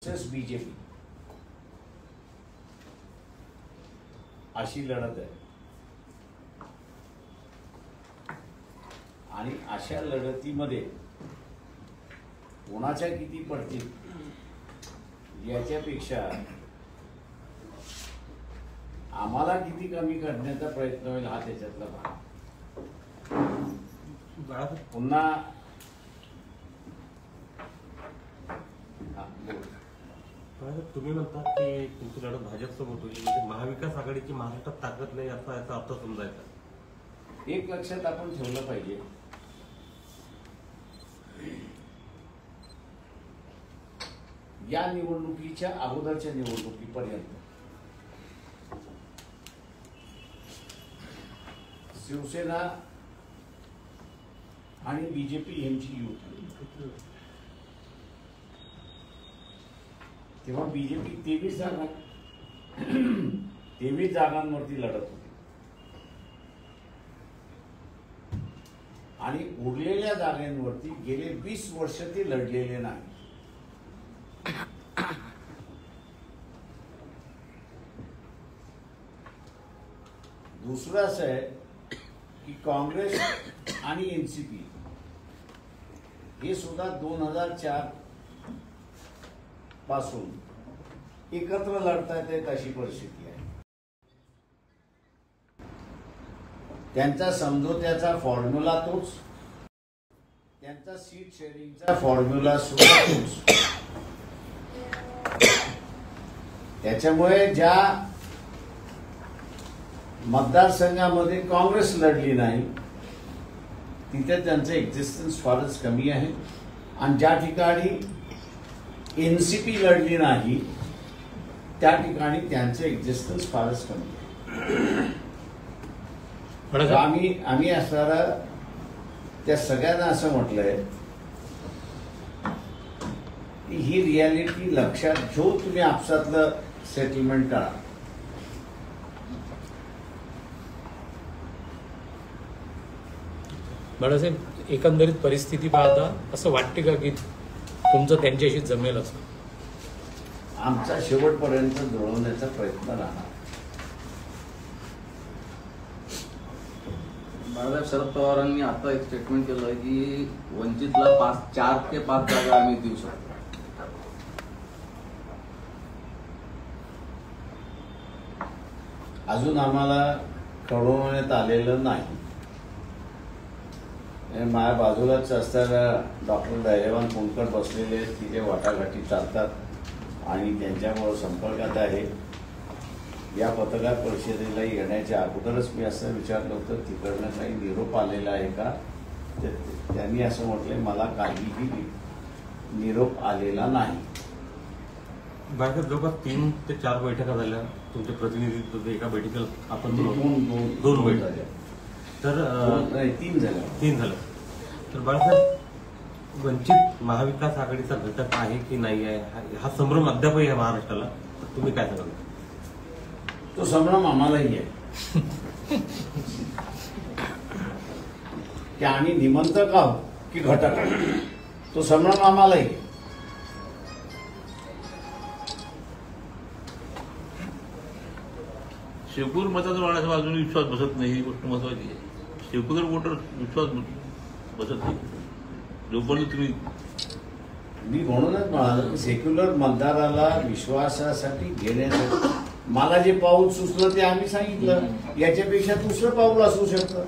BJP अशी लढत आहे आणि अशा लढतीमध्ये कोणाच्या किती पडतील याच्यापेक्षा आम्हाला किती कमी करण्याचा प्रयत्न होईल हा त्याच्यातला भाग। पुन्हा तुम्ही म्हणता की तुमची लढत भाजपसोबत होईल, म्हणजे महाविकास आघाडीची महाराष्ट्रात ताकद नाही असा याचा अर्थ समजायचा। एक लक्षात आपण ठेवलं पाहिजे, या निवडणुकीच्या अगोदरच्या निवडणुकीपर्यंत शिवसेना आणि बीजेपी यांची युती, तेव्हा बीजेपी 23 जागांवरती लढत होती आणि उरलेल्या जागांवरती गेले 20 वर्ष ते लढलेले नाही। दुसरं असं आहे की काँग्रेस आणि एनसीपी हे सुद्धा 2004 पासून एकत्र लढतायत अशी परिस्थिती आहे। त्यांचा समझोत्याचा फॉर्म्युला तोच, त्यांचा सीट शेअरिंगचा फॉर्म्युला सुद्धा तोच। त्याच्यामुळे ज्या मतदारसंघामध्ये काँग्रेस लढली नाही तिथे त्यांचं एक्झिस्टन्स फारच कमी आहे आणि ज्या ठिकाणी एनसीपी लढली नाही त्या ठिकाणी त्यांचं एक्झिस्टन्स फारच कमी आहे। आम्ही असणारा त्या सगळ्यांना असं म्हटलंय की ही रियालिटी लक्षात घेऊन तुम्ही आपसातलं सेटलमेंट करा। बाळासाहेब, एकंदरीत परिस्थिती पाहता असं वाटते का की तुमचं त्यांच्याशी जमेल असं? आमचा शेवटपर्यंत जुळवण्याचा प्रयत्न राहणार। बाळासाहेब, शरद पवारांनी आता एक स्टेटमेंट केलं की वंचितला 4 ते 5 जागा आम्ही देऊ शकतो। अजून आम्हाला कळवण्यात आलेलं नाही। माझ्या बाजूलाच असताना डॉक्टर धैर्यवान पुणकर बसलेले तिथे वाटाघाटी चालतात आणि त्यांच्यामुळे संपर्कात आहे। या पत्रकार परिषदेला येण्याच्या अगोदरच मी असं विचारलं होतं तिकडनं काही निरोप आलेला आहे का, त्यांनी असं म्हटलंय मला काहीही निरोप आलेला नाही। बाळासाहेब, जवळपास 3 ते 4 बैठका झाल्या, तुमचे प्रतिनिधी एका बैठकीला आपण दोन बैठका झाल्या, तर 3 झाल्या। तर बाळासाहेब, वंचित महाविकास आघाडीचा घटक आहे की नाही आहे हा संभ्रम अद्यापही आहे महाराष्ट्राला, तर तुम्ही काय सांगाल? तो संभ्रम आम्हालाही आहे की आम्ही निमंत्रक आहोत की घटक आहोत, तो संभ्रम आम्हालाही आहे। शेवपूर मताचा बाळासाहेब अजून विश्वास बसत नाही, ही गोष्ट महत्वाची आहे। शेवपूर वोटर विश्वास बसत नाही जोपर्यंत तुम्ही, मी म्हणूनच म्हणालो की सेक्युलर मतदाराला विश्वासासाठी घेण्यासाठी मला जे पाऊल सुचलं ते आम्ही सांगितलं, याच्यापेक्षा दुसरं पाऊल असू शकतं।